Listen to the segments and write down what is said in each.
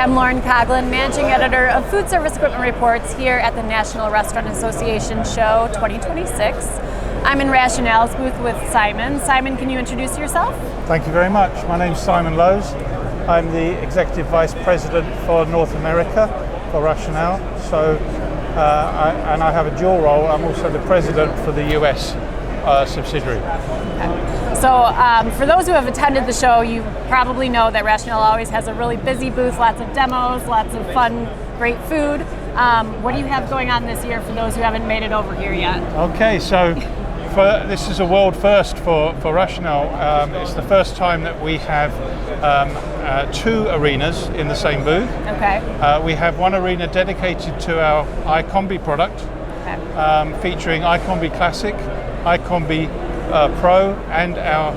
I'm Lauren Coughlin, Managing Editor of Foodservice Equipment Reports here at the National Restaurant Association Show 2026. I'm in Rationale's booth with Simon. Simon, can you introduce yourself? Thank you very much. My name's Simon Lohse. I'm the Executive Vice President for North America for Rationale. I have a dual role. I'm also the President for the US subsidiary. Okay. So for those who have attended the show, you probably know that Rationale always has a really busy booth, lots of demos, lots of fun, great food. What do you have going on this year for those who haven't made it over here yet? Okay, so this is a world first for Rationale. It's the first time that we have two arenas in the same booth. Okay. We have one arena dedicated to our iCombi product, okay, featuring iCombi Classic, iCombi Pro, and our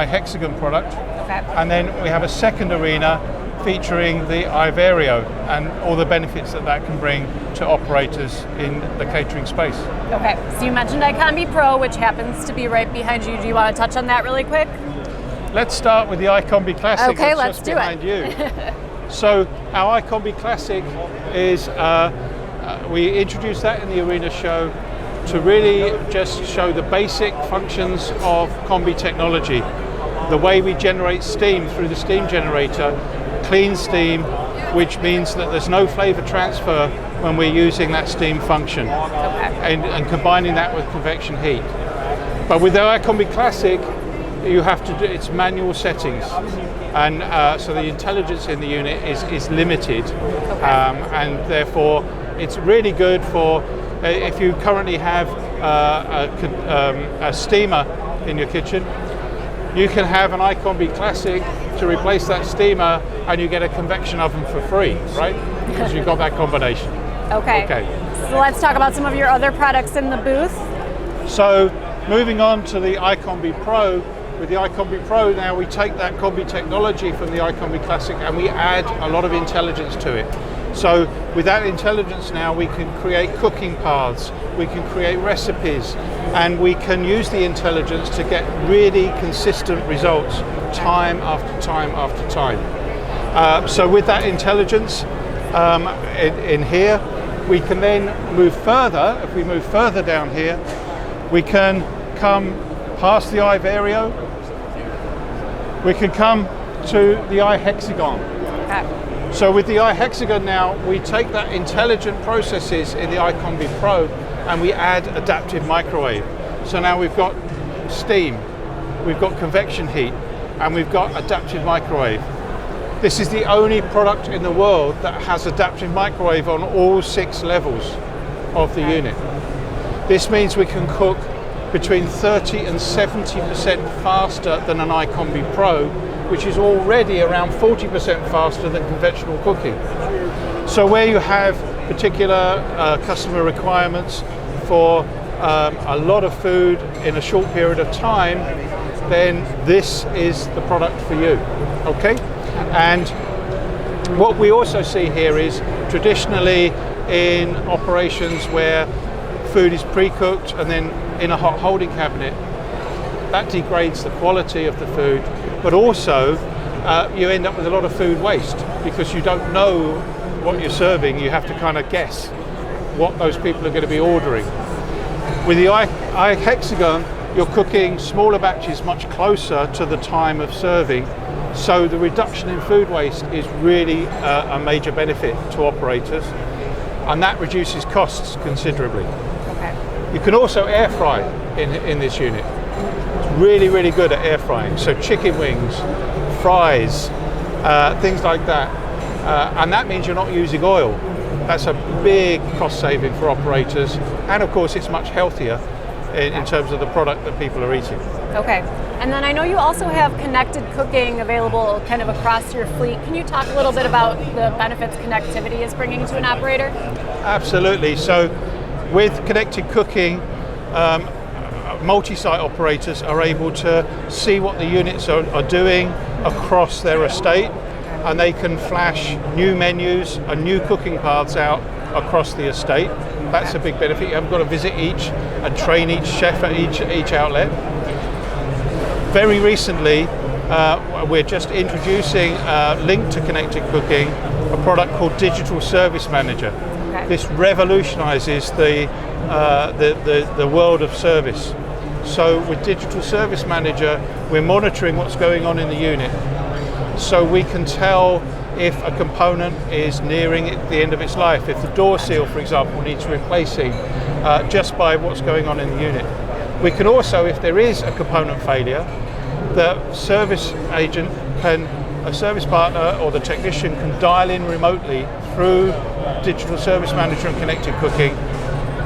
iHexagon product. Okay. And then we have a second arena featuring the iVario and all the benefits that can bring to operators in the catering space. Okay, so you mentioned iCombi Pro, which happens to be right behind you. Do you want to touch on that really quick? Let's start with the iCombi Classic. Okay, let's just do behind it. You. So our iCombi Classic is, we introduced that in the arena show to really just show the basic functions of combi technology. The way we generate steam through the steam generator, clean steam, which means that there's no flavor transfer when we're using that steam function, okay, and combining that with convection heat. But with the iCombi Classic, you have to do it's manual settings, and so the intelligence in the unit is limited, okay, and therefore it's really good for if you currently have a steamer in your kitchen. You can have an iCombi Classic to replace that steamer, and you get a convection oven for free, right? Because you've got that combination. Okay. So let's talk about some of your other products in the booth. So moving on to the iCombi Pro. With the iCombi Pro now, we take that combi technology from the iCombi Classic and we add a lot of intelligence to it. So with that intelligence now, we can create cooking paths, we can create recipes, and we can use the intelligence to get really consistent results time after time after time. So with that intelligence in here, we can then move further. If we move further down here, we can come past the iVario, we can come to the iHexagon. Okay. So with the iHexagon now, we take that intelligent processes in the iCombi Pro and we add adaptive microwave. So now we've got steam, we've got convection heat, and we've got adaptive microwave. This is the only product in the world that has adaptive microwave on all 6 levels of the unit. This means we can cook between 30 and 70% faster than an iCombi Pro, which is already around 40% faster than conventional cooking. So where you have particular customer requirements for a lot of food in a short period of time, then this is the product for you, okay? And what we also see here is traditionally in operations where food is pre-cooked and then in a hot holding cabinet, that degrades the quality of the food, but also you end up with a lot of food waste because you don't know what you're serving. You have to kind of guess what those people are going to be ordering. With the iHexagon, you're cooking smaller batches much closer to the time of serving, so the reduction in food waste is really a major benefit to operators, and that reduces costs considerably. Okay. You can also air fry in this unit. It's really, really good at air frying. So chicken wings, fries, things like that. And that means you're not using oil. That's a big cost saving for operators. And of course, it's much healthier in terms of the product that people are eating. Okay. And then I know you also have connected cooking available kind of across your fleet. Can you talk a little bit about the benefits connectivity is bringing to an operator? Absolutely. So with connected cooking, multi-site operators are able to see what the units are doing across their estate, and they can flash new menus and new cooking paths out across the estate. That's a big benefit. You haven't got to visit each and train each chef at each outlet. Very recently, we're just introducing, linked to connected cooking, a product called Digital Service Manager. Okay. This revolutionizes the world of service. So with Digital Service Manager, we're monitoring what's going on in the unit. So we can tell if a component is nearing the end of its life, if the door seal, for example, needs replacing, just by what's going on in the unit. We can also, if there is a component failure, the service agent a service partner or the technician can dial in remotely through Digital Service Manager and Connected Cooking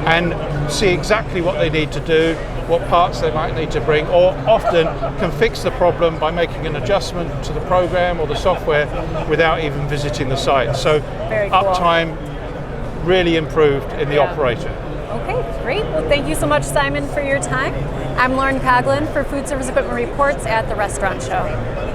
and see exactly what they need to do, what parts they might need to bring, or often can fix the problem by making an adjustment to the program or the software without even visiting the site. So Very cool. uptime really improved in the operator. Okay, great. Well, thank you so much, Simon, for your time. I'm Lauren Coughlin for Food Service Equipment Reports at the Restaurant Show.